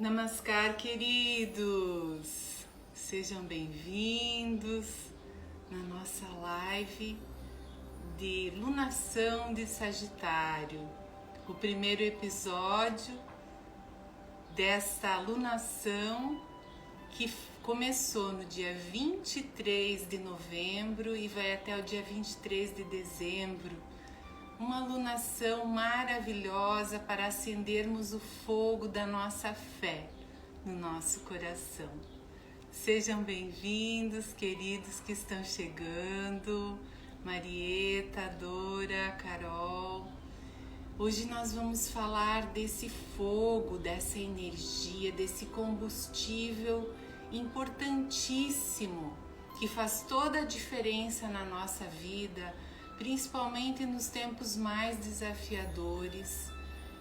Namaskar, queridos! Sejam bem-vindos na nossa live de lunação de Sagitário, o primeiro episódio desta lunação que começou no dia 23 de novembro e vai até o dia 23 de dezembro. Uma lunação maravilhosa para acendermos o fogo da nossa fé no nosso coração. Sejam bem-vindos, queridos que estão chegando, Marieta, Dora, Carol. Hoje nós vamos falar desse fogo, dessa energia, desse combustível importantíssimo que faz toda a diferença na nossa vida, principalmente nos tempos mais desafiadores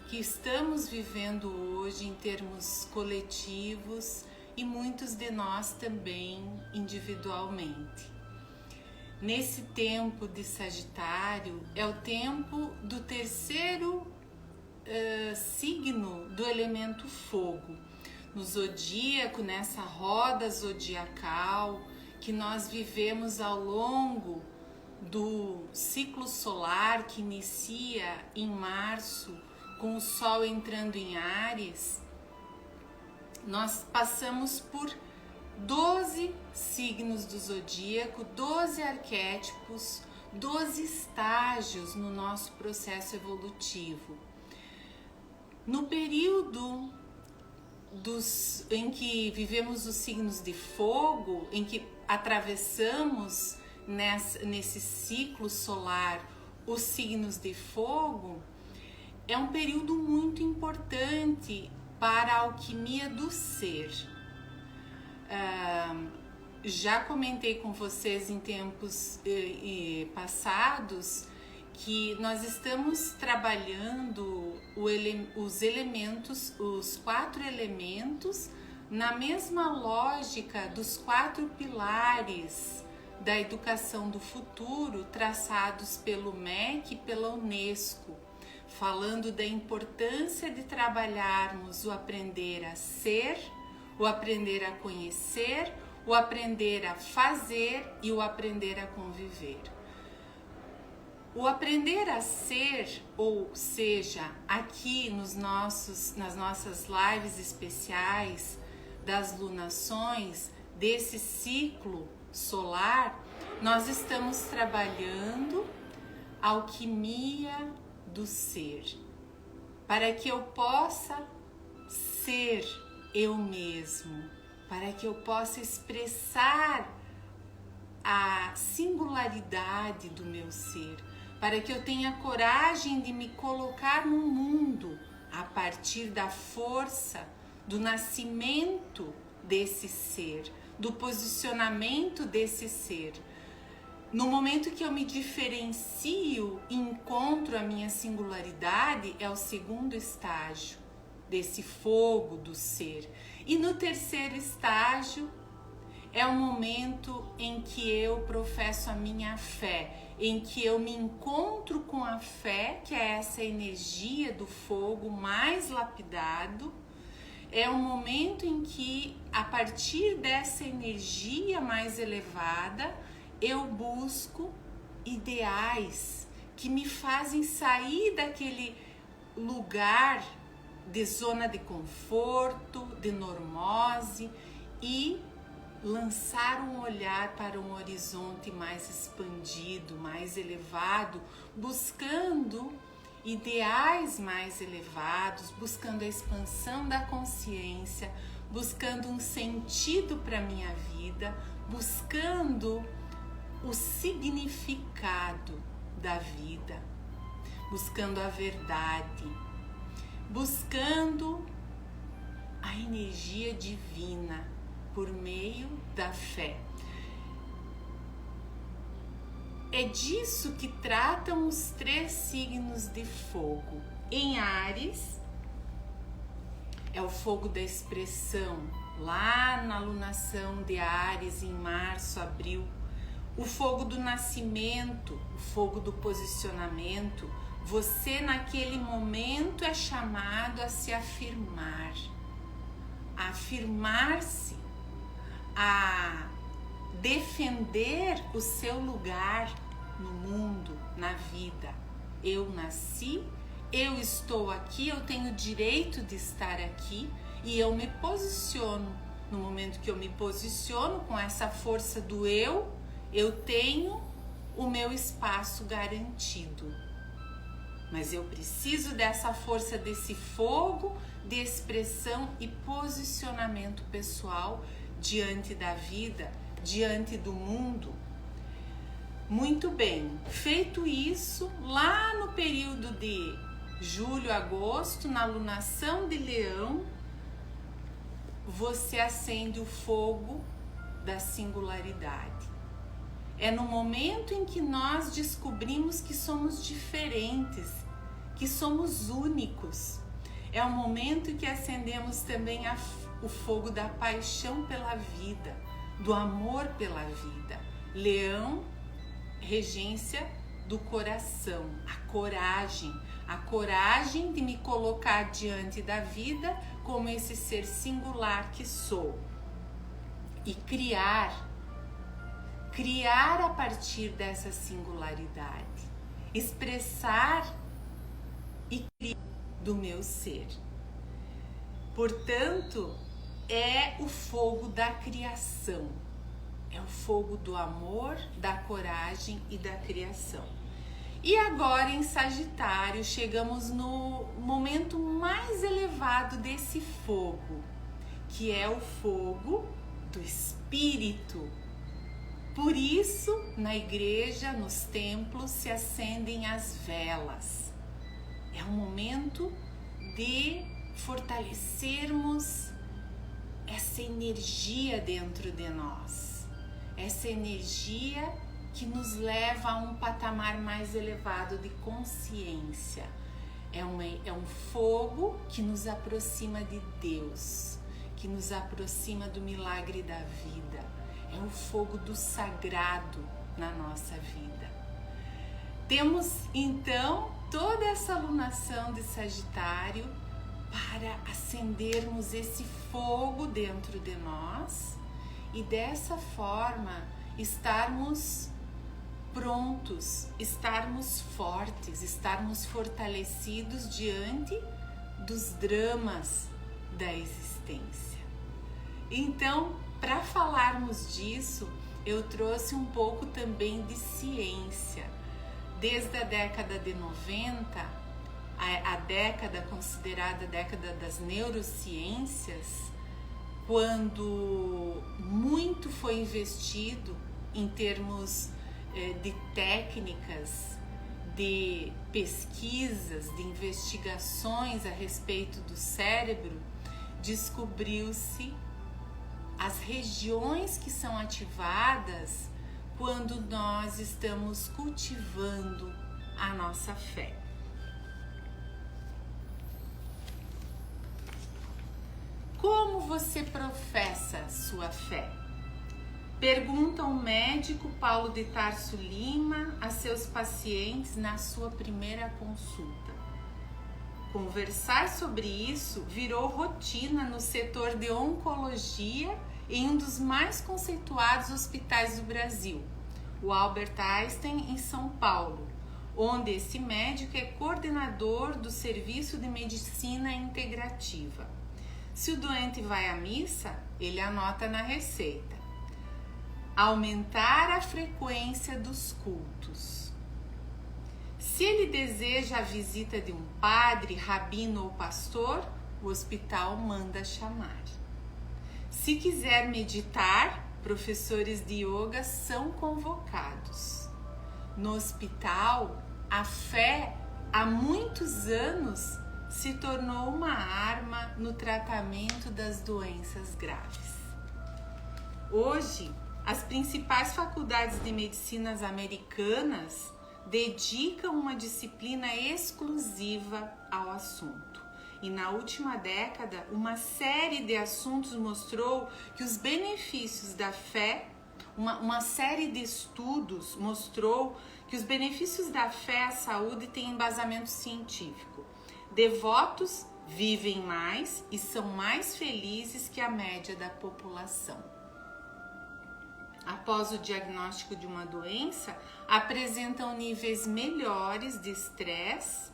que estamos vivendo hoje em termos coletivos e muitos de nós também individualmente. Nesse tempo de Sagitário é o tempo do terceiro signo do elemento fogo. No zodíaco, nessa roda zodiacal que nós vivemos ao longo do ciclo solar que inicia em março com o Sol entrando em Áries, nós passamos por 12 signos do zodíaco, 12 arquétipos, 12 estágios no nosso processo evolutivo. No período em que vivemos os signos de fogo, em que atravessamos nesse ciclo solar os signos de fogo, é um período muito importante para a alquimia do ser. Já comentei com vocês em tempos passados que nós estamos trabalhando os 4 elementos na mesma lógica dos 4 pilares da educação do futuro traçados pelo MEC e pela Unesco, falando da importância de trabalharmos o aprender a ser, o aprender a conhecer, o aprender a fazer e o aprender a conviver. O aprender a ser, ou seja, aqui nas nossas lives especiais das lunações desse ciclo solar, nós estamos trabalhando a alquimia do ser, para que eu possa ser eu mesmo, para que eu possa expressar a singularidade do meu ser, para que eu tenha coragem de me colocar no mundo a partir da força do nascimento desse ser, do posicionamento desse ser. No momento que eu me diferencio e encontro a minha singularidade, é o segundo estágio desse fogo do ser. E no terceiro estágio é o momento em que eu professo a minha fé, em que eu me encontro com a fé, que é essa energia do fogo mais lapidado. É o momento em que, a partir dessa energia mais elevada, eu busco ideais que me fazem sair daquele lugar de zona de conforto, de normose e lançar um olhar para um horizonte mais expandido, mais elevado, buscando ideais mais elevados, buscando a expansão da consciência, buscando um sentido para a minha vida, buscando o significado da vida, buscando a verdade, buscando a energia divina por meio da fé. É disso que tratam os 3 signos de fogo. Em Áries, é o fogo da expressão, lá na lunação de Áries, em março, abril. O fogo do nascimento, o fogo do posicionamento. Você naquele momento é chamado a se afirmar, a afirmar-se, a defender o seu lugar no mundo, na vida. Eu nasci, eu estou aqui, eu tenho o direito de estar aqui e eu me posiciono. No momento que eu me posiciono com essa força do eu tenho o meu espaço garantido. Mas eu preciso dessa força, desse fogo de expressão e posicionamento pessoal diante da vida, diante do mundo. Muito bem, feito isso, lá no período de julho, agosto, na lunação de Leão, você acende o fogo da singularidade. É no momento em que nós descobrimos que somos diferentes, que somos únicos. É o momento em que acendemos também o fogo da paixão pela vida, do amor pela vida. Leão, regência do coração, a coragem de me colocar diante da vida como esse ser singular que sou e criar a partir dessa singularidade, expressar e criar do meu ser. Portanto, é o fogo da criação, é o fogo do amor, da coragem e da criação. E agora em Sagitário chegamos no momento mais elevado desse fogo, que é o fogo do espírito. Por isso, na igreja, nos templos, se acendem as velas. É um momento de fortalecermos essa energia dentro de nós, essa energia que nos leva a um patamar mais elevado de consciência. É um fogo que nos aproxima de Deus, que nos aproxima do milagre da vida. É o fogo do sagrado na nossa vida. Temos então toda essa lunação de Sagitário para acendermos esse fogo dentro de nós e dessa forma estarmos prontos, estarmos fortes, estarmos fortalecidos diante dos dramas da existência. Então, para falarmos disso, eu trouxe um pouco também de ciência. Desde a década de 90, a década considerada a década das neurociências, quando muito foi investido em termos de técnicas, de pesquisas, de investigações a respeito do cérebro, descobriu-se as regiões que são ativadas quando nós estamos cultivando a nossa fé. Como você professa sua fé? Pergunta o médico Paulo de Tarso Lima a seus pacientes na sua primeira consulta. Conversar sobre isso virou rotina no setor de oncologia em um dos mais conceituados hospitais do Brasil, o Albert Einstein, em São Paulo, onde esse médico é coordenador do Serviço de Medicina Integrativa. Se o doente vai à missa, ele anota na receita: aumentar a frequência dos cultos. Se ele deseja a visita de um padre, rabino ou pastor, o hospital manda chamar. Se quiser meditar, professores de yoga são convocados. No hospital, a fé, há muitos anos, se tornou uma arma no tratamento das doenças graves. Hoje, as principais faculdades de medicinas americanas dedicam uma disciplina exclusiva ao assunto. E na última década, uma série de assuntos mostrou que os benefícios da fé, uma série de estudos mostrou que os benefícios da fé à saúde têm embasamento científico. Devotos vivem mais e são mais felizes que a média da população. Após o diagnóstico de uma doença, apresentam níveis melhores de estresse,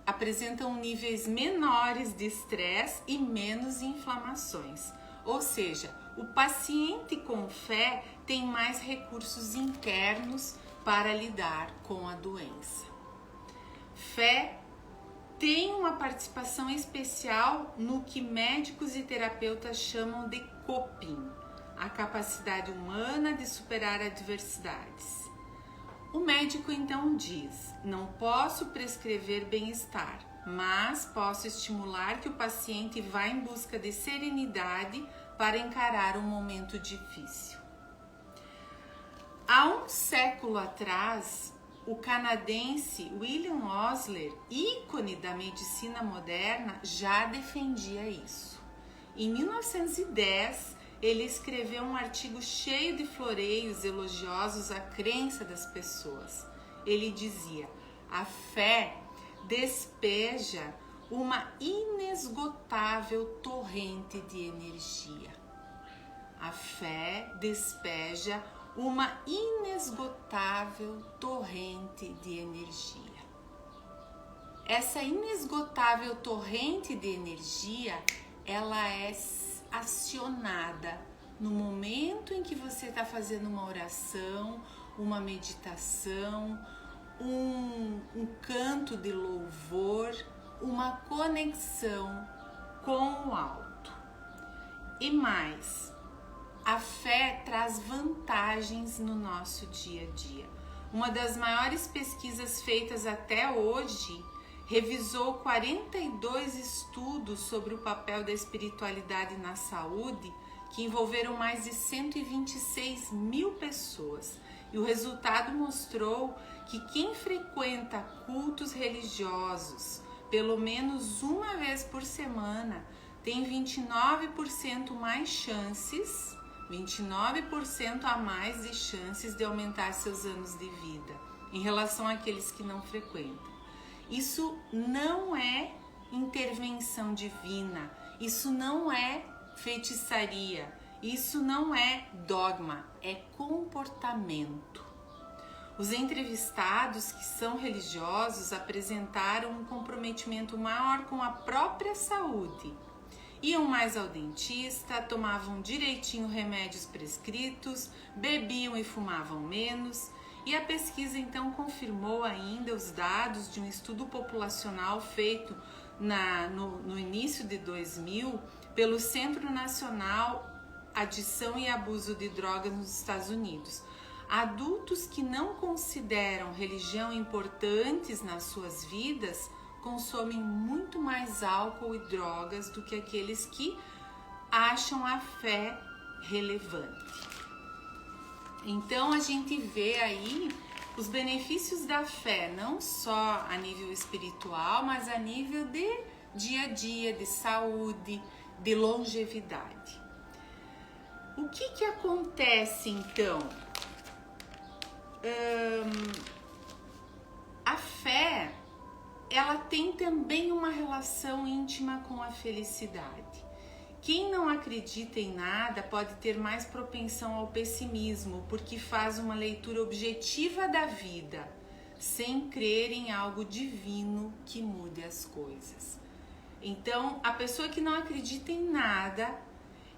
apresentam níveis menores de estresse e menos inflamações. Ou seja, o paciente com fé tem mais recursos internos para lidar com a doença. Fé tem uma participação especial no que médicos e terapeutas chamam de coping, a capacidade humana de superar adversidades. O médico então diz: não posso prescrever bem-estar, mas posso estimular que o paciente vá em busca de serenidade para encarar um momento difícil. Há um século atrás, o canadense William Osler, ícone da medicina moderna, já defendia isso. Em 1910, ele escreveu um artigo cheio de floreios elogiosos à crença das pessoas. Ele dizia: a fé despeja uma inesgotável torrente de energia. A fé despeja uma inesgotável torrente de energia. Essa inesgotável torrente de energia, ela é acionada no momento em que você está fazendo uma oração, uma meditação, um canto de louvor, uma conexão com o alto. E mais, a fé traz vantagens no nosso dia a dia. Uma das maiores pesquisas feitas até hoje revisou 42 estudos sobre o papel da espiritualidade na saúde, que envolveram mais de 126 mil pessoas. E o resultado mostrou que quem frequenta cultos religiosos pelo menos uma vez por semana tem 29% mais chances, 29% a mais de chances de aumentar seus anos de vida em relação àqueles que não frequentam. Isso não é intervenção divina, isso não é feitiçaria, isso não é dogma, é comportamento. Os entrevistados que são religiosos apresentaram um comprometimento maior com a própria saúde. Iam mais ao dentista, tomavam direitinho remédios prescritos, bebiam e fumavam menos. E a pesquisa então confirmou ainda os dados de um estudo populacional feito no início de 2000 pelo Centro Nacional Adição e Abuso de Drogas nos Estados Unidos. Adultos que não consideram religião importantes nas suas vidas consomem muito mais álcool e drogas do que aqueles que acham a fé relevante. Então a gente vê aí os benefícios da fé, não só a nível espiritual, mas a nível de dia a dia, de saúde, de longevidade. O que acontece então? A fé, ela tem também uma relação íntima com a felicidade. Quem não acredita em nada pode ter mais propensão ao pessimismo, porque faz uma leitura objetiva da vida, sem crer em algo divino que mude as coisas. Então, a pessoa que não acredita em nada,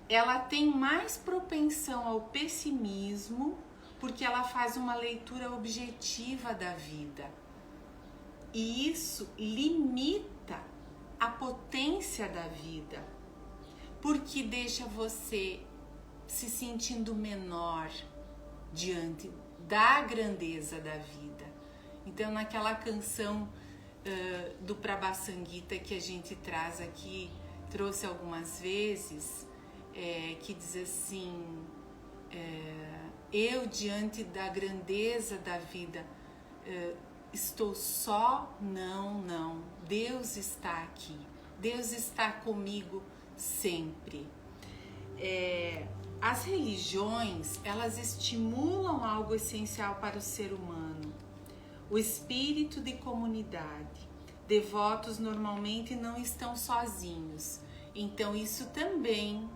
ela tem mais propensão ao pessimismo, porque ela faz uma leitura objetiva da vida. E isso limita a potência da vida, porque deixa você se sentindo menor diante da grandeza da vida. Então, naquela canção do Prabha Sangita que a gente traz aqui, trouxe algumas vezes, que diz assim: eu diante da grandeza da vida estou só? Não, Deus está aqui, Deus está comigo sempre. As religiões, elas estimulam algo essencial para o ser humano: o espírito de comunidade, devotos normalmente não estão sozinhos. Então isso também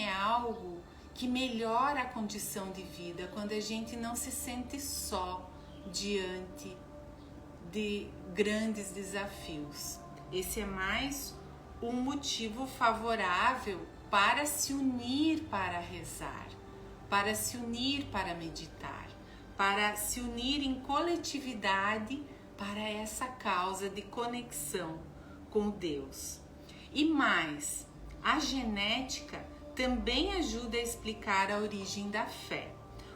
é algo que melhora a condição de vida, quando a gente não se sente só diante de grandes desafios. Esse é mais um motivo favorável para se unir para rezar, para se unir para meditar, para se unir em coletividade para essa causa de conexão com Deus. E mais, a genética também ajuda a explicar a origem da fé.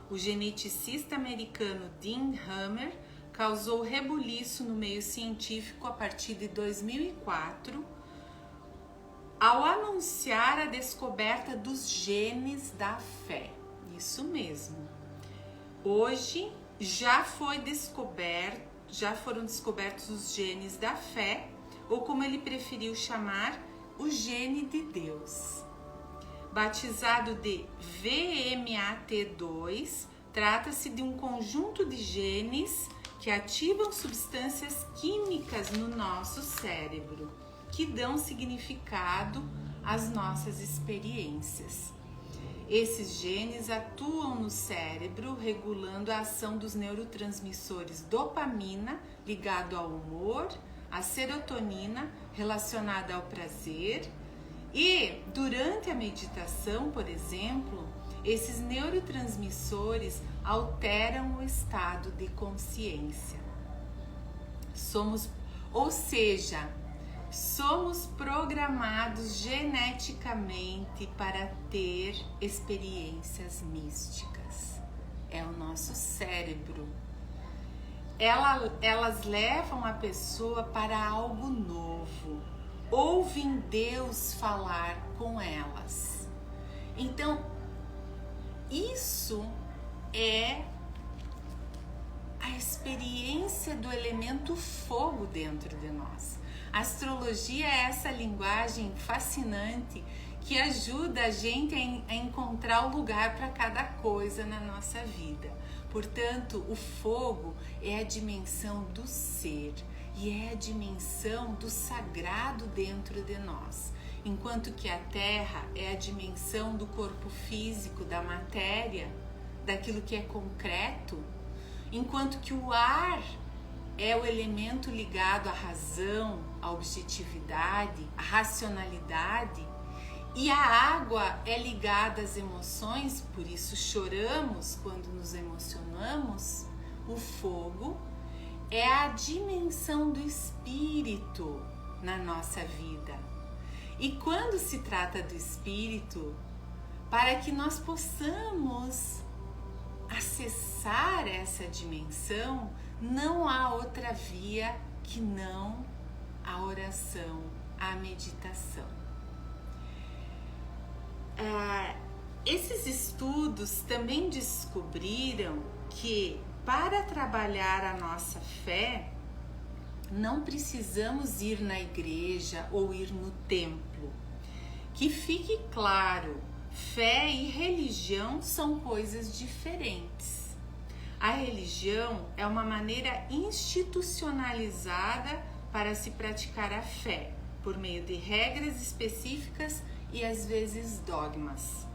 O geneticista americano Dean Hammer causou rebuliço no meio científico a partir de 2004, ao anunciar a descoberta dos genes da fé. Isso mesmo. Hoje já foram descobertos os genes da fé, ou como ele preferiu chamar, o gene de Deus. Batizado de VMAT2, trata-se de um conjunto de genes que ativam substâncias químicas no nosso cérebro, que dão significado às nossas experiências. Esses genes atuam no cérebro, regulando a ação dos neurotransmissores dopamina, ligado ao humor, a serotonina, relacionada ao prazer, e durante a meditação, por exemplo, esses neurotransmissores alteram o estado de consciência. Somos programados geneticamente para ter experiências místicas. É o nosso cérebro. Elas levam a pessoa para algo novo. Ouvem Deus falar com elas. Então, isso é a experiência do elemento fogo dentro de nós. A astrologia é essa linguagem fascinante que ajuda a gente a encontrar o lugar para cada coisa na nossa vida. Portanto, o fogo é a dimensão do ser e é a dimensão do sagrado dentro de nós. Enquanto que a terra é a dimensão do corpo físico, da matéria, daquilo que é concreto, enquanto que o ar é o elemento ligado à razão, à objetividade, à racionalidade, e a água é ligada às emoções, por isso choramos quando nos emocionamos. O fogo é a dimensão do espírito na nossa vida. E quando se trata do espírito, para que nós possamos acessar essa dimensão, não há outra via que não a oração, a meditação. Esses estudos também descobriram que para trabalhar a nossa fé, não precisamos ir na igreja ou ir no templo. Que fique claro, fé e religião são coisas diferentes. A religião é uma maneira institucionalizada para se praticar a fé, por meio de regras específicas e às vezes dogmas.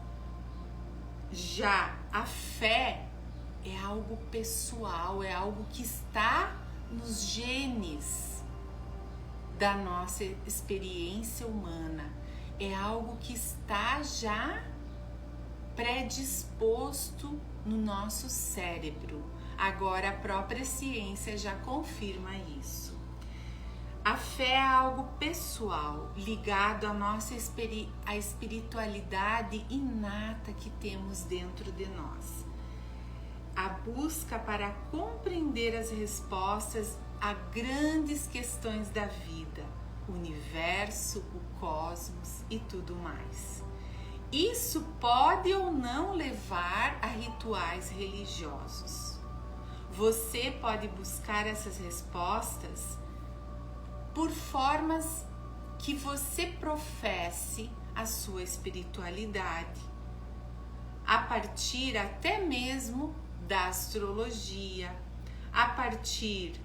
Já a fé é algo pessoal, é algo que está nos genes da nossa experiência humana, é algo que está já predisposto no nosso cérebro. Agora a própria ciência já confirma isso. A fé é algo pessoal, ligado à nossa à espiritualidade inata que temos dentro de nós. A busca para compreender as respostas a grandes questões da vida, o universo, o cosmos e tudo mais. Isso pode ou não levar a rituais religiosos. Você pode buscar essas respostas por formas que você professe a sua espiritualidade, a partir até mesmo da astrologia, a partir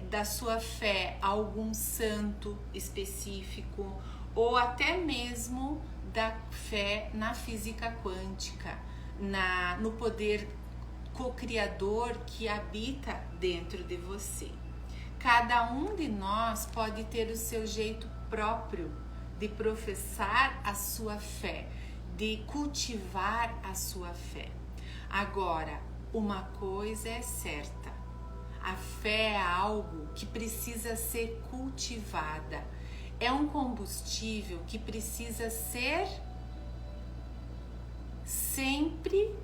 da sua fé a algum santo específico, ou até mesmo da fé na física quântica, no poder co-criador que habita dentro de você. Cada um de nós pode ter o seu jeito próprio de professar a sua fé, de cultivar a sua fé. Agora, uma coisa é certa: a fé é algo que precisa ser cultivada. É um combustível que precisa ser sempre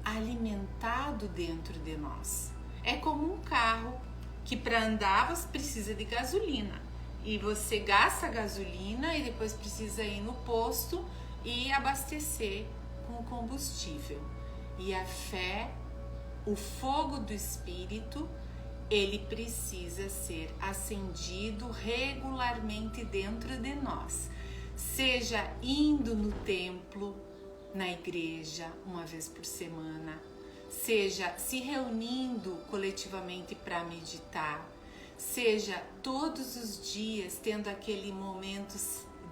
alimentado dentro de nós. É como um carro que para andar você precisa de gasolina. E você gasta gasolina e depois precisa ir no posto e abastecer com combustível. E a fé, o fogo do Espírito, ele precisa ser acendido regularmente dentro de nós. Seja indo no templo, na igreja, uma vez por semana, seja se reunindo coletivamente para meditar, seja todos os dias tendo aquele momento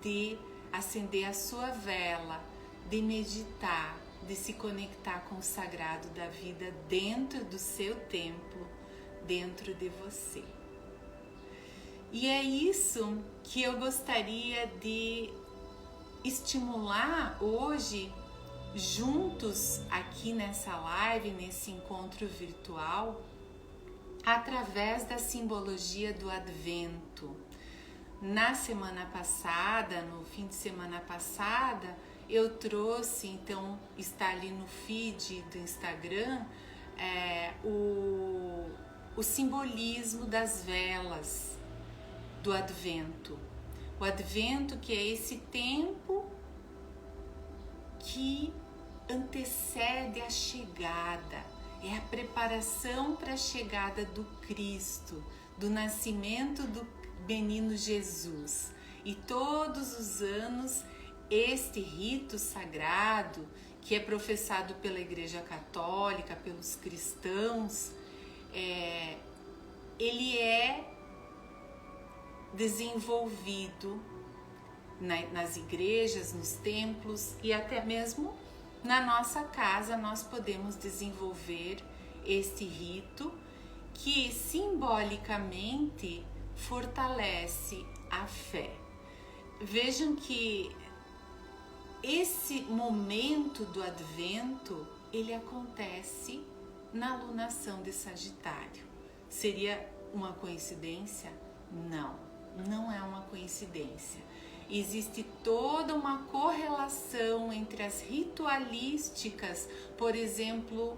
de acender a sua vela, de meditar, de se conectar com o sagrado da vida dentro do seu templo, dentro de você. E é isso que eu gostaria de estimular hoje, juntos aqui nessa live, nesse encontro virtual, através da simbologia do Advento. Na semana passada, no fim de semana passada, eu trouxe, então está ali no feed do Instagram, o simbolismo das velas do Advento. O Advento, que é esse tempo que antecede a chegada, é a preparação para a chegada do Cristo, do nascimento do menino Jesus. E todos os anos este rito sagrado, que é professado pela Igreja Católica, pelos cristãos, ele é desenvolvido nas igrejas, nos templos e até mesmo na nossa casa. Nós podemos desenvolver este rito que simbolicamente fortalece a fé. Vejam que esse momento do Advento, ele acontece na alunação de Sagitário. Seria uma coincidência? Não, não é uma coincidência. Existe toda uma correlação entre as ritualísticas. Por exemplo,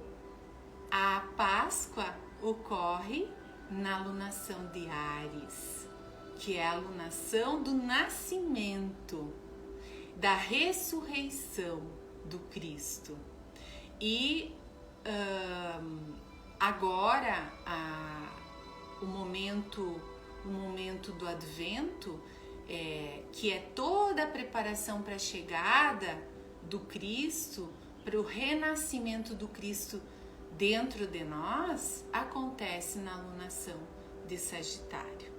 a Páscoa ocorre na alunação de Áries, que é a alunação do nascimento, da ressurreição do Cristo. E agora o momento do Advento, que é toda a preparação para a chegada do Cristo, para o renascimento do Cristo dentro de nós, acontece na alunação de Sagitário.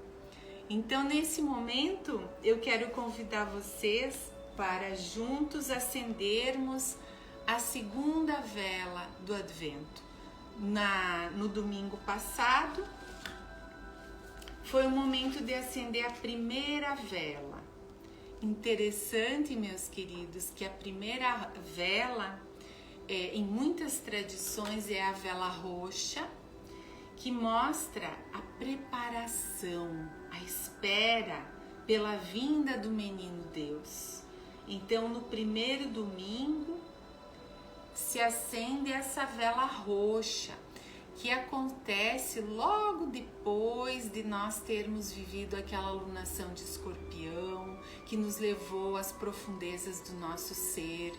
Então, nesse momento, eu quero convidar vocês para juntos acendermos a segunda vela do Advento. No domingo passado, foi o momento de acender a primeira vela. Interessante, meus queridos, que a primeira vela, em muitas tradições, é a vela roxa, que mostra a preparação, a espera pela vinda do menino Deus. Então, no primeiro domingo, se acende essa vela roxa, que acontece logo depois de nós termos vivido aquela alunação de Escorpião, que nos levou às profundezas do nosso ser,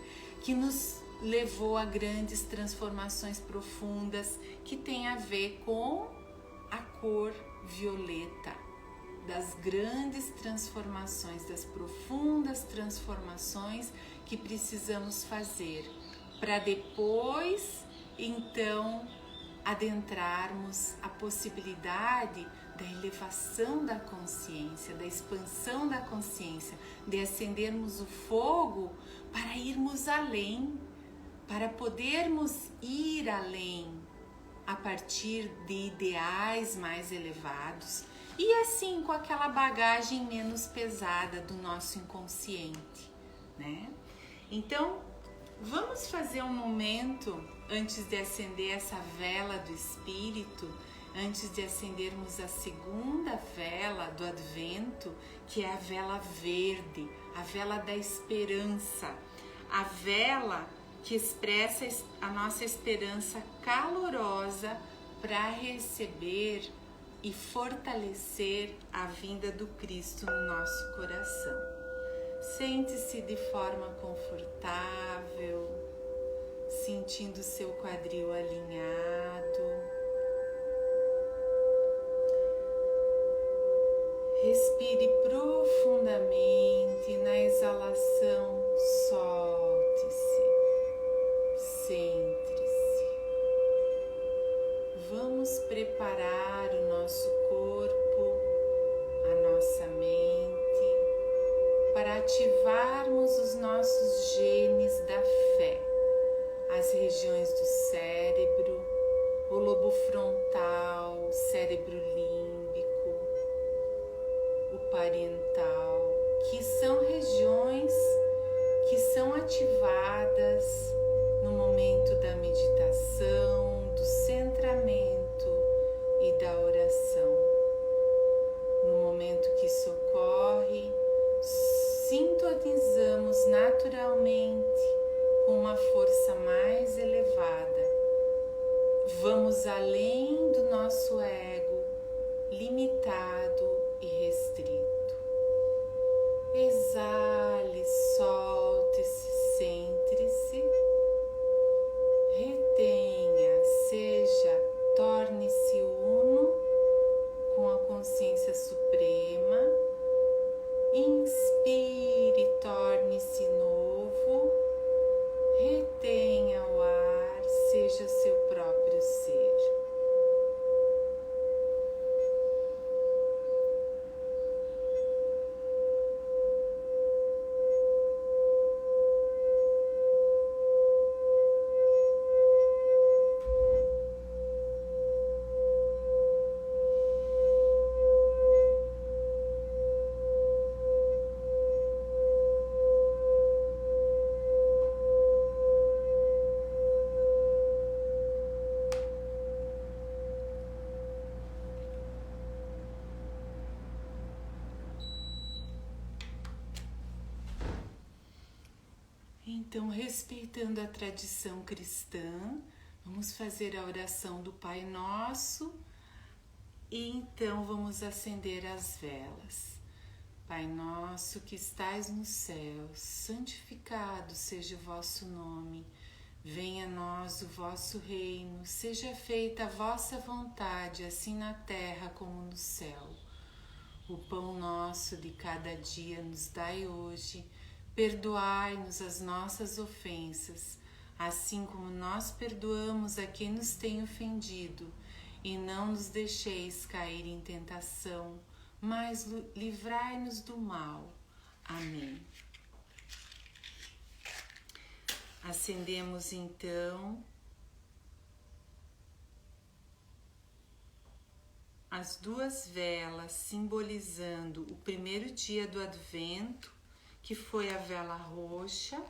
que nos levou a grandes transformações profundas, que tem a ver com a cor violeta, das grandes transformações, das profundas transformações que precisamos fazer para depois, então, adentrarmos a possibilidade da elevação da consciência, da expansão da consciência, de acendermos o fogo para irmos além, para podermos ir além a partir de ideais mais elevados e assim com aquela bagagem menos pesada do nosso inconsciente, né? Então, vamos fazer um momento antes de acender essa vela do Espírito, antes de acendermos a segunda vela do Advento, que é a vela verde, a vela da esperança, a vela que expressa a nossa esperança calorosa para receber e fortalecer a vinda do Cristo no nosso coração. Sente-se de forma confortável, sentindo seu quadril alinhado. Respire profundamente, na exalação solte-se, centre-se. Vamos preparar o nosso corpo, a nossa mente, para ativarmos os nossos genes da fé, as regiões do cérebro, o lobo frontal, o cérebro límbico, o parietal, que são regiões que são ativadas no momento da meditação, do centramento e da oração. No momento que isso ocorre, sintonizamos naturalmente com uma força mais elevada. Vamos além do nosso ego limitado e restrito. Exale, solte-se, centre-se, retenha, torne-se uno com a consciência suprema. Inspire, torne-se novo, retenha o ar, seja seu próprio ser. Então, respeitando a tradição cristã, vamos fazer a oração do Pai Nosso e então vamos acender as velas. Pai nosso que estais no céu, santificado seja o vosso nome. Venha a nós o vosso reino, seja feita a vossa vontade, assim na terra como no céu. O pão nosso de cada dia nos dai hoje. Perdoai-nos as nossas ofensas, assim como nós perdoamos a quem nos tem ofendido, e não nos deixeis cair em tentação, mas livrai-nos do mal. Amém. Acendemos então as duas velas simbolizando o primeiro dia do Advento, que foi a vela roxa.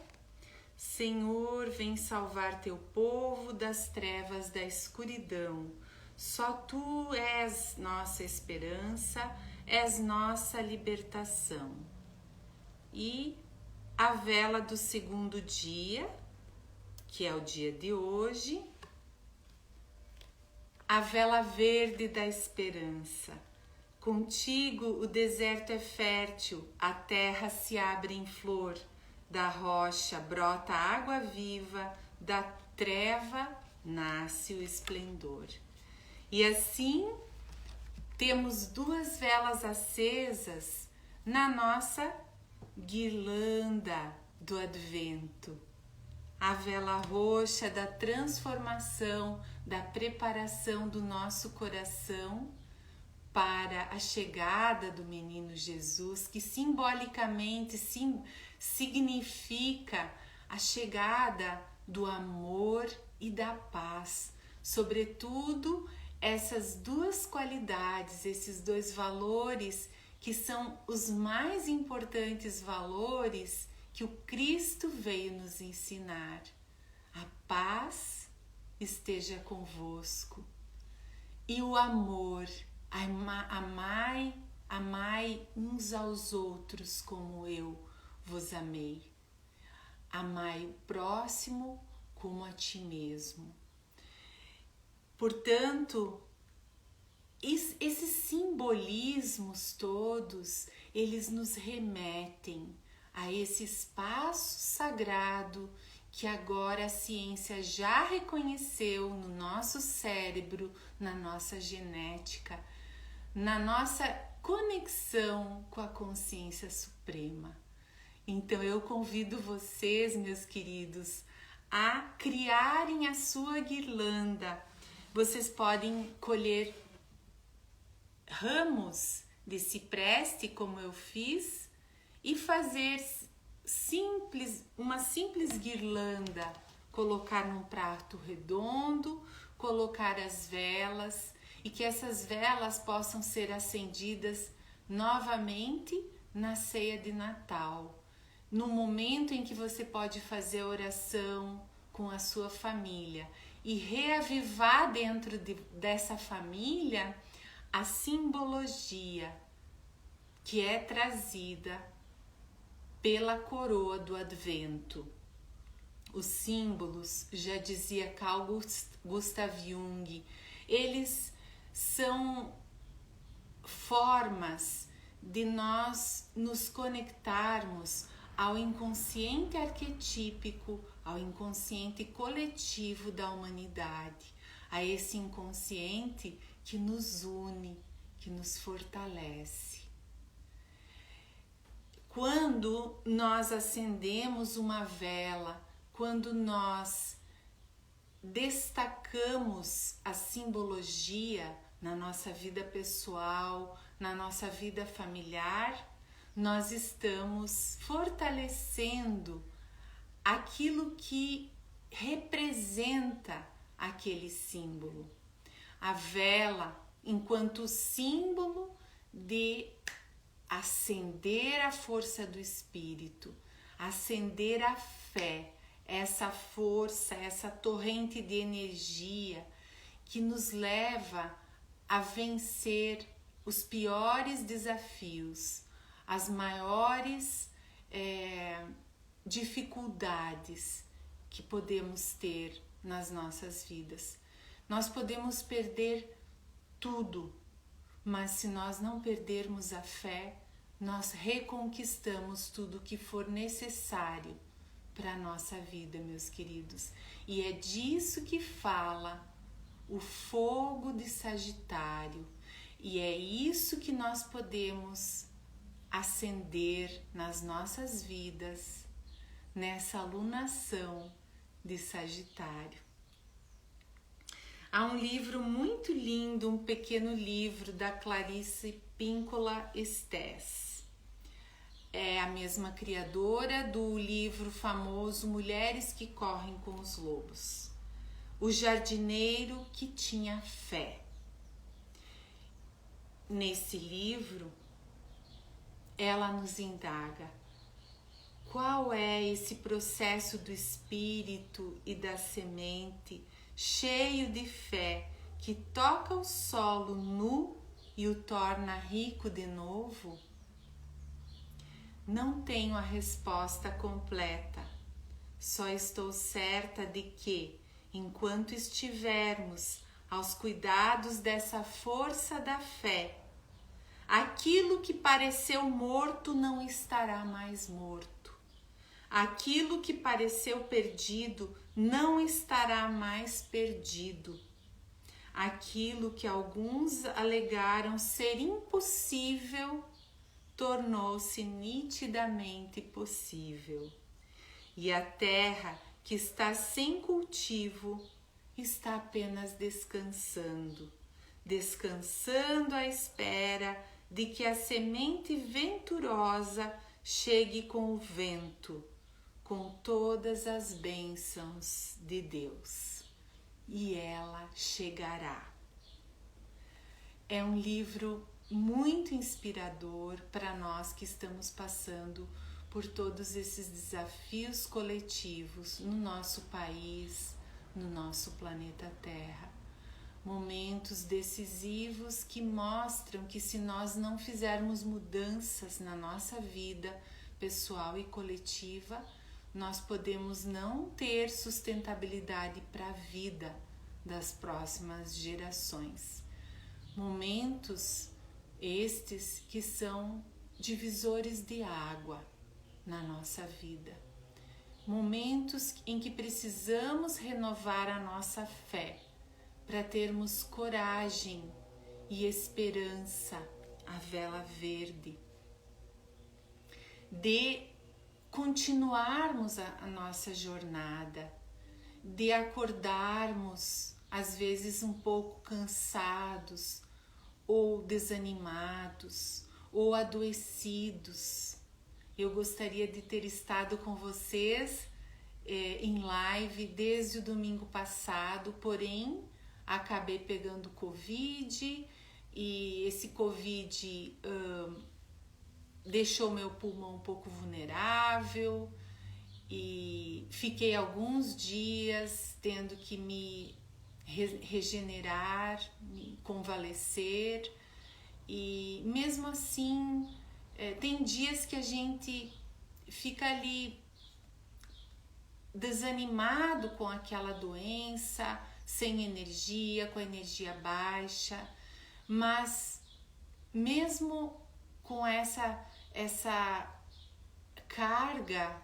Senhor, vem salvar teu povo das trevas da escuridão. Só tu és nossa esperança, és nossa libertação. E a vela do segundo dia, que é o dia de hoje, a vela verde da esperança. Contigo o deserto é fértil, a terra se abre em flor, da rocha brota água viva, da treva nasce o esplendor. E assim temos duas velas acesas na nossa guirlanda do Advento. a vela roxa da transformação, da preparação do nosso coração para a chegada do menino Jesus, que simbolicamente significa a chegada do amor e da paz. Sobretudo, essas duas qualidades, esses dois valores que são os mais importantes valores que o Cristo veio nos ensinar. A paz esteja convosco e o amor, amai uns aos outros como eu vos amei. Amai o próximo como a ti mesmo. Portanto, esses simbolismos todos, eles nos remetem a esse espaço sagrado que agora a ciência já reconheceu no nosso cérebro, na nossa genética, na nossa conexão com a consciência suprema. Então eu convido vocês, meus queridos, a criarem a sua guirlanda. Vocês podem colher ramos de cipreste, como eu fiz, e fazer uma simples guirlanda, colocar num prato redondo, colocar as velas e que essas velas possam ser acendidas novamente na ceia de Natal, no momento em que você pode fazer oração com a sua família e reavivar dentro dessa família a simbologia que é trazida pela coroa do Advento. Os símbolos, já dizia Carl Gustav Jung, eles são formas de nós nos conectarmos ao inconsciente arquetípico, ao inconsciente coletivo da humanidade, a esse inconsciente que nos une, que nos fortalece. Quando nós acendemos uma vela, quando nós destacamos a simbologia na nossa vida pessoal, na nossa vida familiar, nós estamos fortalecendo aquilo que representa aquele símbolo. A vela, enquanto símbolo de acender a força do Espírito, acender a fé, essa força, essa torrente de energia que nos leva a vencer os piores desafios, as maiores dificuldades que podemos ter nas nossas vidas. Nós podemos perder tudo, mas se nós não perdermos a fé, nós reconquistamos tudo que for necessário para a nossa vida, meus queridos. E é disso que fala o fogo de Sagitário. E é isso que nós podemos acender nas nossas vidas, nessa alunação de Sagitário. Há um livro muito lindo, um pequeno livro da Clarice Píncola Estés. É a mesma criadora do livro famoso Mulheres que Correm com os Lobos. O jardineiro que tinha fé. Nesse livro, ela nos indaga qual é esse processo do espírito e da semente cheio de fé que toca o solo nu e o torna rico de novo? Não tenho a resposta completa, só estou certa de que, enquanto estivermos aos cuidados dessa força da fé, aquilo que pareceu morto não estará mais morto. Aquilo que pareceu perdido não estará mais perdido. Aquilo que alguns alegaram ser impossível tornou-se nitidamente possível. E a terra que está sem cultivo está apenas descansando, descansando à espera de que a semente venturosa chegue com o vento, com todas as bênçãos de Deus. E ela chegará. É um livro muito inspirador para nós que estamos passando por todos esses desafios coletivos no nosso país, no nosso planeta Terra. Momentos decisivos que mostram que se nós não fizermos mudanças na nossa vida pessoal e coletiva, nós podemos não ter sustentabilidade para a vida das próximas gerações. Momentos estes que são divisores de água na nossa vida. Momentos em que precisamos renovar a nossa fé para termos coragem e esperança, a vela verde, de continuarmos a nossa jornada, de acordarmos às vezes um pouco cansados ou desanimados ou adoecidos. Eu gostaria de ter estado com vocês em live desde o domingo passado, porém acabei pegando Covid e esse Covid deixou meu pulmão um pouco vulnerável e fiquei alguns dias tendo que me regenerar, me convalescer, e mesmo assim tem dias que a gente fica ali desanimado com aquela doença, sem energia, com a energia baixa, mas mesmo com essa carga,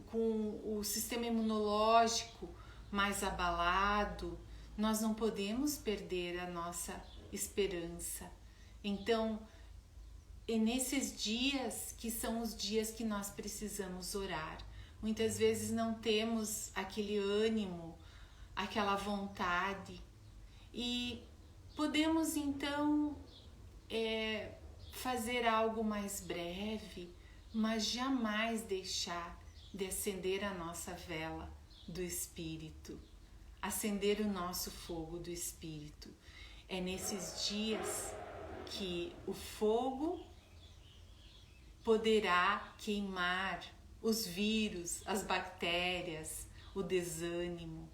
com o sistema imunológico mais abalado, nós não podemos perder a nossa esperança. Então, é nesses dias que são os dias que nós precisamos orar. Muitas vezes não temos aquele ânimo, aquela vontade, e podemos então fazer algo mais breve, mas jamais deixar de acender a nossa vela do Espírito, acender o nosso fogo do Espírito. É nesses dias que o fogo poderá queimar os vírus, as bactérias, o desânimo.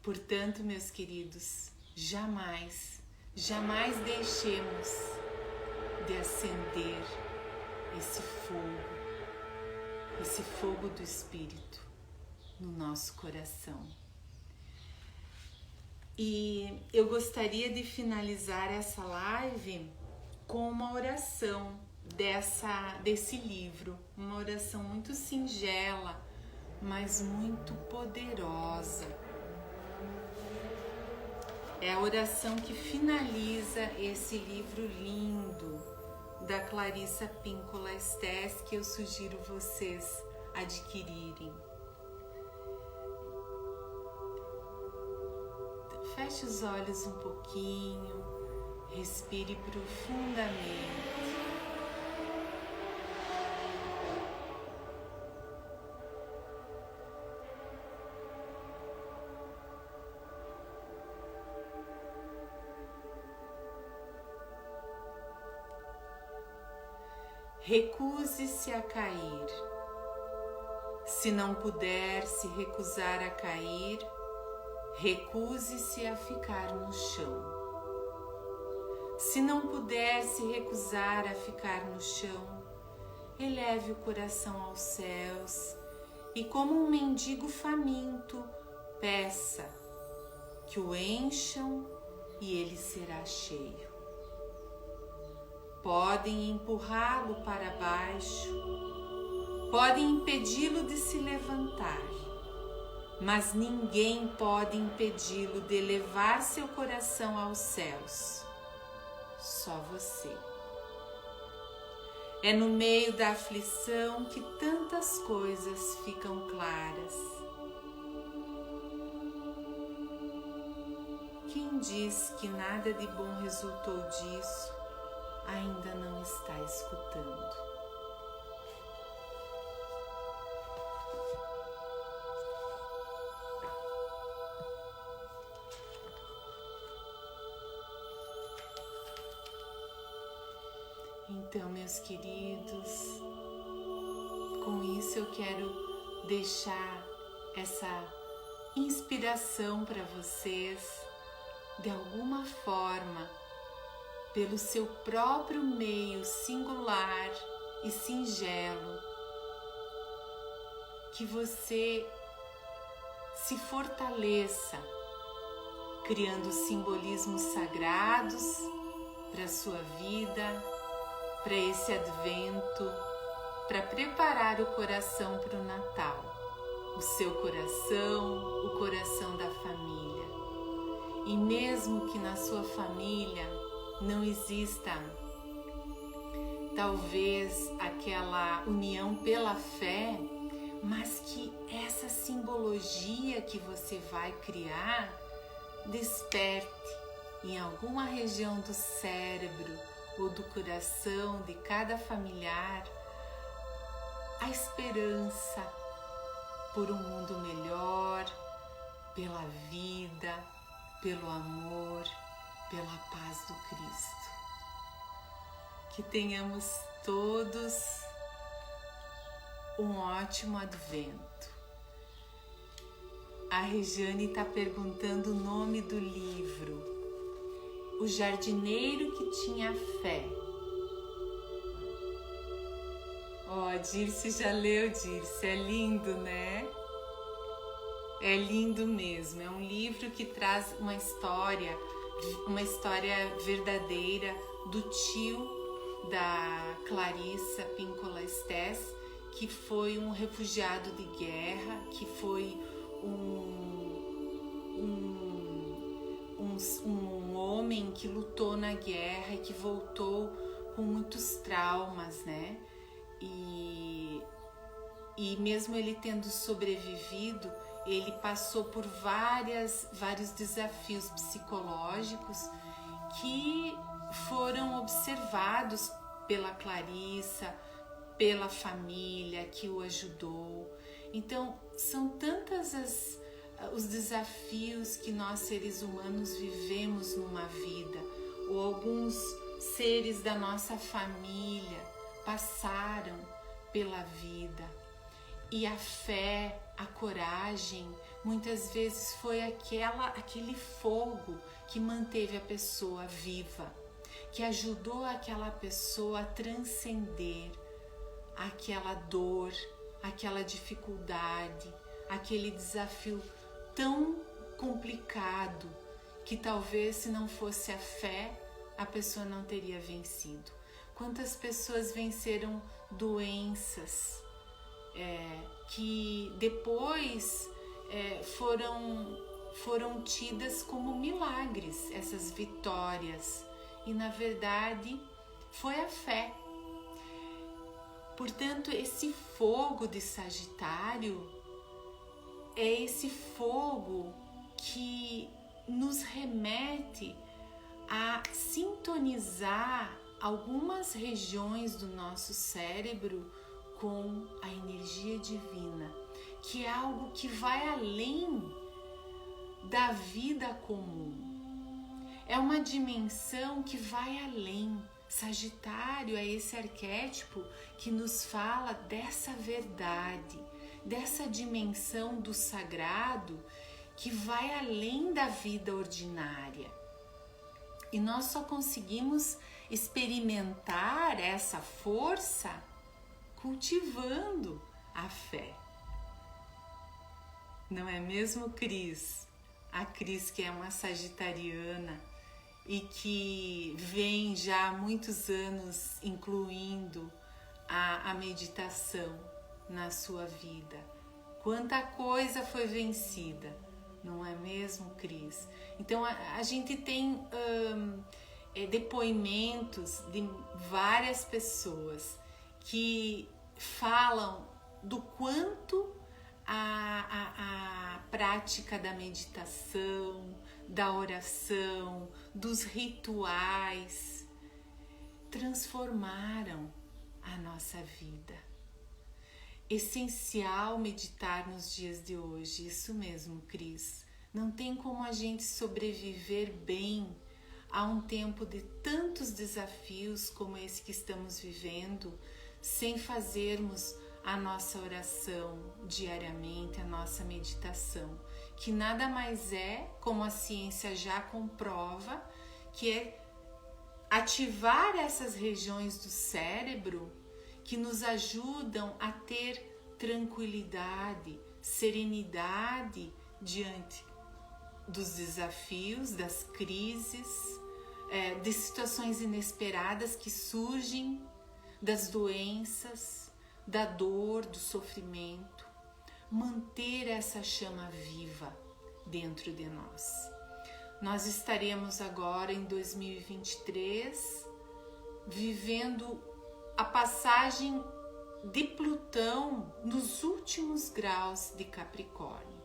Portanto, meus queridos, jamais deixemos de acender esse fogo do Espírito no nosso coração. E eu gostaria de finalizar essa live com uma oração desse livro, uma oração muito singela, mas muito poderosa. É a oração que finaliza esse livro lindo da Clarissa Pinkola Estés, que eu sugiro vocês adquirirem. Feche os olhos um pouquinho, respire profundamente. Recuse-se a cair. Se não puder se recusar a cair, recuse-se a ficar no chão. Se não puder se recusar a ficar no chão, eleve o coração aos céus e, como um mendigo faminto, peça que o encham e ele será cheio. Podem empurrá-lo para baixo, podem impedi-lo de se levantar, mas ninguém pode impedi-lo de elevar seu coração aos céus. Só você. É no meio da aflição que tantas coisas ficam claras. Quem diz que nada de bom resultou disso, ainda não está escutando. Então, meus queridos, com isso eu quero deixar essa inspiração para vocês, de alguma forma, pelo seu próprio meio singular e singelo, que você se fortaleça, criando simbolismos sagrados para a sua vida, para esse advento, para preparar o coração para o Natal, o seu coração, o coração da família. E mesmo que na sua família não exista talvez aquela união pela fé, mas que essa simbologia que você vai criar desperte em alguma região do cérebro ou do coração de cada familiar a esperança por um mundo melhor, pela vida, pelo amor, pela paz do Cristo. Que tenhamos todos um ótimo advento. A Regiane está perguntando o nome do livro. O Jardineiro que Tinha Fé. Ó, Dirce já leu, Dirce. É lindo, né? É lindo mesmo. É um livro que traz uma história verdadeira do tio da Clarissa Pinkola Estés, que foi um refugiado de guerra, que foi um homem que lutou na guerra e que voltou com muitos traumas, né? E mesmo ele tendo sobrevivido, ele passou por vários desafios psicológicos que foram observados pela Clarissa, pela família que o ajudou. Então, são tantas os desafios que nós seres humanos vivemos numa vida, ou alguns seres da nossa família passaram pela vida. E a fé, a coragem, muitas vezes foi aquele fogo que manteve a pessoa viva, que ajudou aquela pessoa a transcender aquela dor, aquela dificuldade, aquele desafio tão complicado que talvez se não fosse a fé, a pessoa não teria vencido. Quantas pessoas venceram doenças que depois foram tidas como milagres, essas vitórias, e na verdade foi a fé. Portanto, esse fogo de Sagitário é esse fogo que nos remete a sintonizar algumas regiões do nosso cérebro com a energia divina, que é algo que vai além da vida comum. É uma dimensão que vai além. Sagitário é esse arquétipo que nos fala dessa verdade, dessa dimensão do sagrado que vai além da vida ordinária. E nós só conseguimos experimentar essa força cultivando a fé. Não é mesmo, Cris? A Cris, que é uma sagitariana e que vem já há muitos anos incluindo a meditação na sua vida. Quanta coisa foi vencida, não é mesmo, Cris? Então a gente tem depoimentos de várias pessoas que falam do quanto a prática da meditação, da oração, dos rituais, transformaram a nossa vida. Essencial meditar nos dias de hoje, isso mesmo, Cris. Não tem como a gente sobreviver bem a um tempo de tantos desafios como esse que estamos vivendo, sem fazermos a nossa oração diariamente, a nossa meditação, que nada mais é, como a ciência já comprova, que é ativar essas regiões do cérebro que nos ajudam a ter tranquilidade, serenidade diante dos desafios, das crises, de situações inesperadas que surgem, das doenças, da dor, do sofrimento. Manter essa chama viva dentro de nós. Nós estaremos agora em 2023 vivendo a passagem de Plutão nos últimos graus de Capricórnio.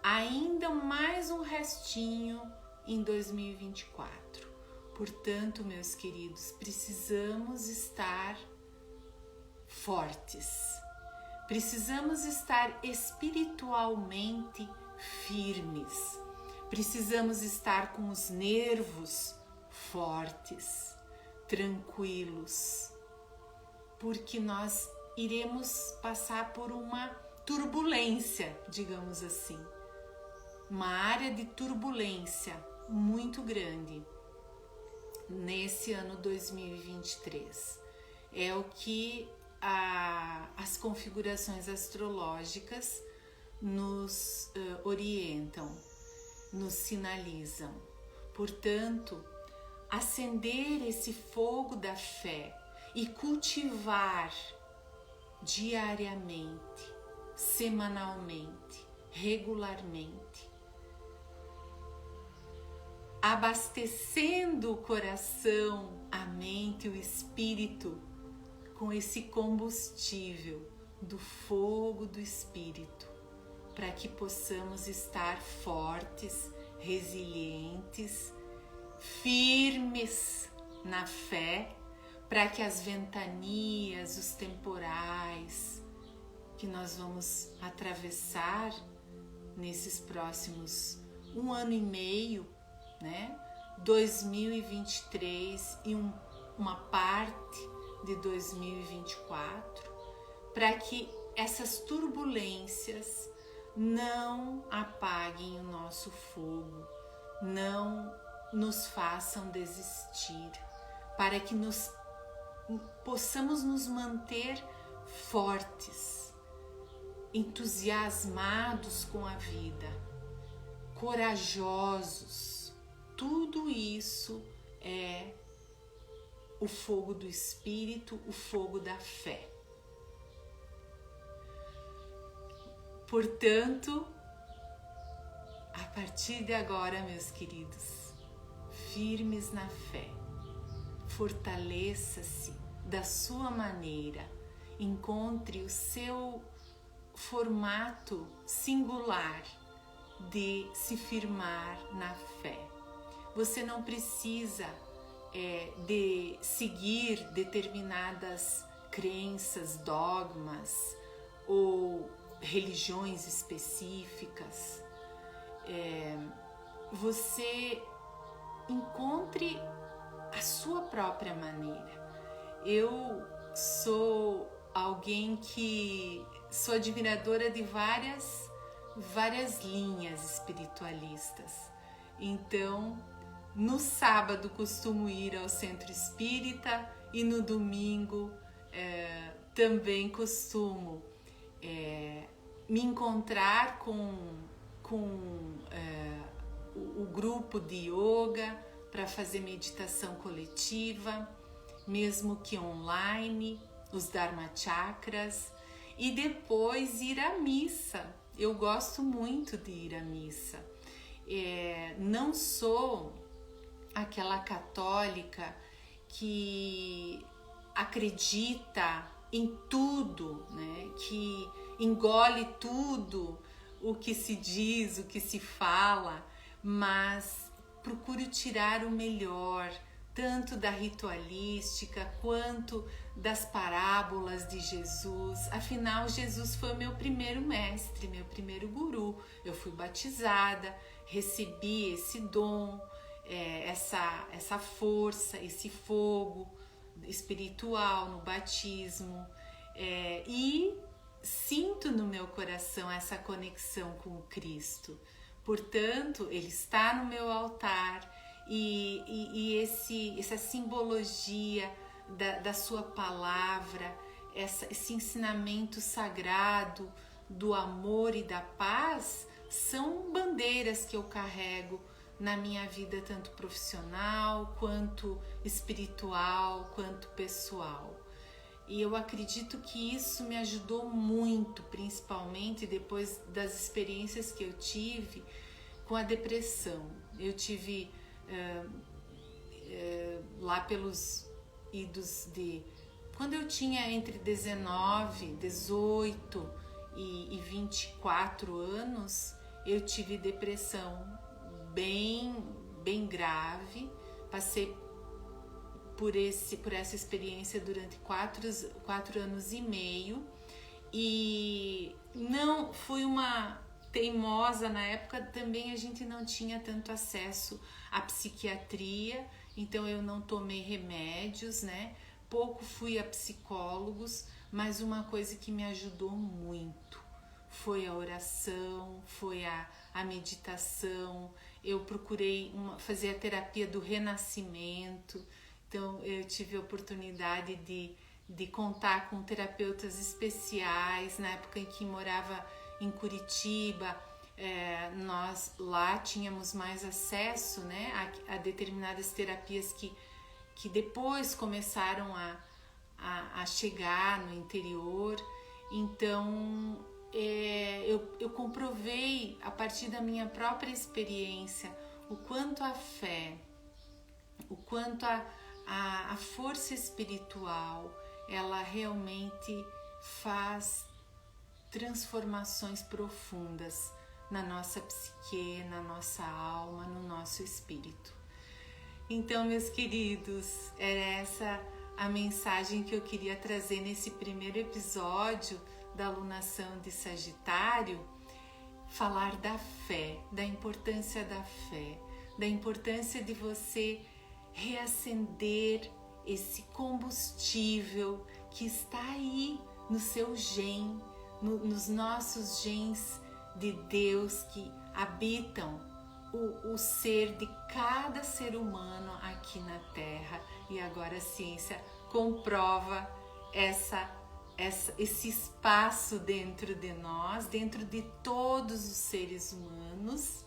Ainda mais um restinho em 2024. Portanto, meus queridos, precisamos estar fortes. Precisamos estar espiritualmente firmes. Precisamos estar com os nervos fortes, tranquilos, porque nós iremos passar por uma turbulência, digamos assim. Uma área de turbulência muito grande nesse ano 2023. É o que as configurações astrológicas nos orientam, nos sinalizam. Portanto, acender esse fogo da fé e cultivar diariamente, semanalmente, regularmente, abastecendo o coração, a mente e o espírito com esse combustível do fogo do espírito, para que possamos estar fortes, resilientes, firmes na fé, para que as ventanias, os temporais que nós vamos atravessar nesses próximos 1 ano e meio, né? 2023 e uma parte de 2024, para que essas turbulências não apaguem o nosso fogo, não nos façam desistir, para que possamos nos manter fortes, entusiasmados com a vida, corajosos. Tudo isso é o fogo do espírito, o fogo da fé. Portanto, a partir de agora, meus queridos, firmes na fé, fortaleça-se da sua maneira, encontre o seu formato singular de se firmar na fé. Você não precisa de seguir determinadas crenças, dogmas ou religiões específicas. Você encontre a sua própria maneira. Eu sou alguém que sou admiradora de várias linhas espiritualistas. Então, no sábado costumo ir ao centro espírita e no domingo também costumo me encontrar com o grupo de yoga para fazer meditação coletiva, mesmo que online, os Dharma Chakras, e depois ir à missa. Eu gosto muito de ir à missa. Não sou aquela católica que acredita em tudo, né? Que engole tudo o que se diz, o que se fala, mas procuro tirar o melhor, tanto da ritualística quanto das parábolas de Jesus. Afinal, Jesus foi o meu primeiro mestre, meu primeiro guru. Eu fui batizada, recebi esse dom, essa força, esse fogo espiritual no batismo, e sinto no meu coração essa conexão com o Cristo. Portanto, Ele está no meu altar, e essa simbologia da sua palavra, esse ensinamento sagrado do amor e da paz, são bandeiras que eu carrego na minha vida, tanto profissional, quanto espiritual, quanto pessoal. E eu acredito que isso me ajudou muito, principalmente depois das experiências que eu tive com a depressão. Eu tive lá pelos idos de... Quando eu tinha entre 19, 18 e 24 anos, eu tive depressão bem grave. Passei por essa experiência durante 4 anos e meio, e não fui uma teimosa na época. Também a gente não tinha tanto acesso à psiquiatria, então eu não tomei remédios, né? Pouco fui a psicólogos, mas uma coisa que me ajudou muito foi a oração, foi a meditação. Eu procurei fazer a terapia do renascimento. Então eu tive a oportunidade de contar com terapeutas especiais. Na época em que morava em Curitiba, nós lá tínhamos mais acesso, né, a determinadas terapias que depois começaram a chegar no interior. Então eu comprovei, a partir da minha própria experiência, o quanto a fé, o quanto a força espiritual, ela realmente faz transformações profundas na nossa psique, na nossa alma, no nosso espírito. Então, meus queridos, era essa a mensagem que eu queria trazer nesse primeiro episódio da alunação de Sagitário. Falar da fé, da importância da fé, da importância de você reacender esse combustível que está aí no seu gen, nos nossos gens de Deus que habitam o ser de cada ser humano aqui na Terra. E agora a ciência comprova esse espaço dentro de nós, dentro de todos os seres humanos,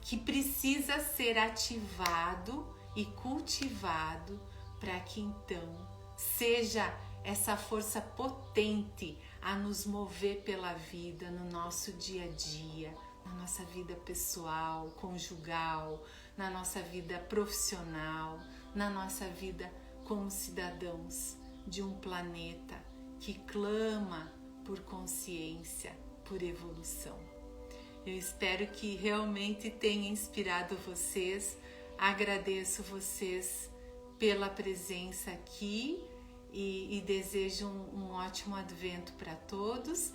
que precisa ser ativado e cultivado para que então seja essa força potente a nos mover pela vida no nosso dia a dia, na nossa vida pessoal, conjugal, na nossa vida profissional, na nossa vida como cidadãos de um planeta que clama por consciência, por evolução. Eu espero que realmente tenha inspirado vocês. Agradeço vocês pela presença aqui e desejo um ótimo advento para todos.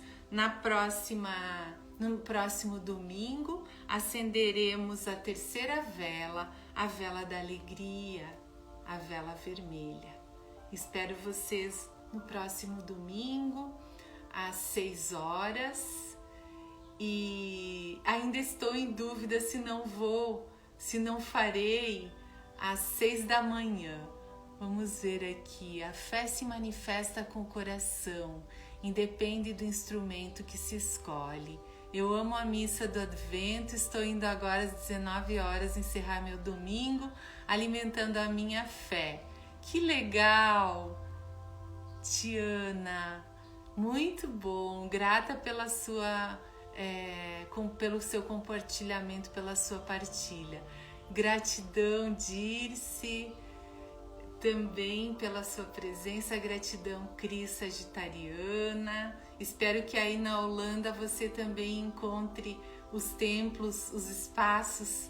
No próximo domingo, acenderemos a terceira vela, a vela da alegria, a vela vermelha. Espero vocês no próximo domingo, às 6 horas. E ainda estou em dúvida se não farei às 6 da manhã. Vamos ver aqui. A fé se manifesta com o coração, independe do instrumento que se escolhe. Eu amo a missa do Advento, estou indo agora às 19 horas encerrar meu domingo, alimentando a minha fé. Que legal, Tiana! Muito bom, grata pela pelo seu compartilhamento, pela sua partilha. Gratidão, Dirce, também pela sua presença. Gratidão, Cris Sagitariana. Espero que aí na Holanda você também encontre os templos, os espaços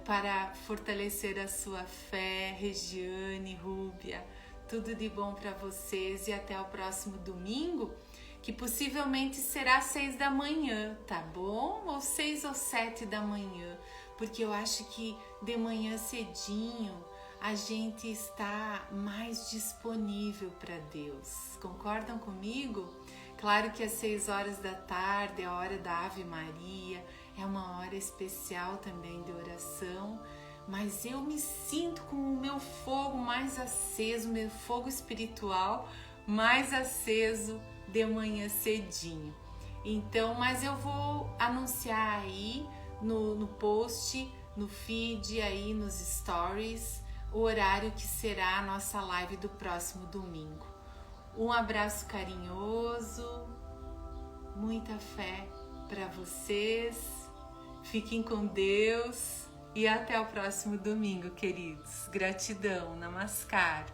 para fortalecer a sua fé. Regiane, Rúbia, tudo de bom para vocês e até o próximo domingo, que possivelmente será às 6 da manhã, tá bom? Ou 6 ou 7 da manhã, porque eu acho que de manhã cedinho a gente está mais disponível para Deus. Concordam comigo? Claro que às 6 horas da tarde é a hora da Ave Maria, é uma hora especial também de oração, mas eu me sinto com o meu fogo mais aceso, meu fogo espiritual mais aceso de manhã cedinho. Então, mas eu vou anunciar aí no post, no feed, aí nos stories, o horário que será a nossa live do próximo domingo. Um abraço carinhoso, muita fé para vocês, fiquem com Deus e até o próximo domingo, queridos. Gratidão, namaskar.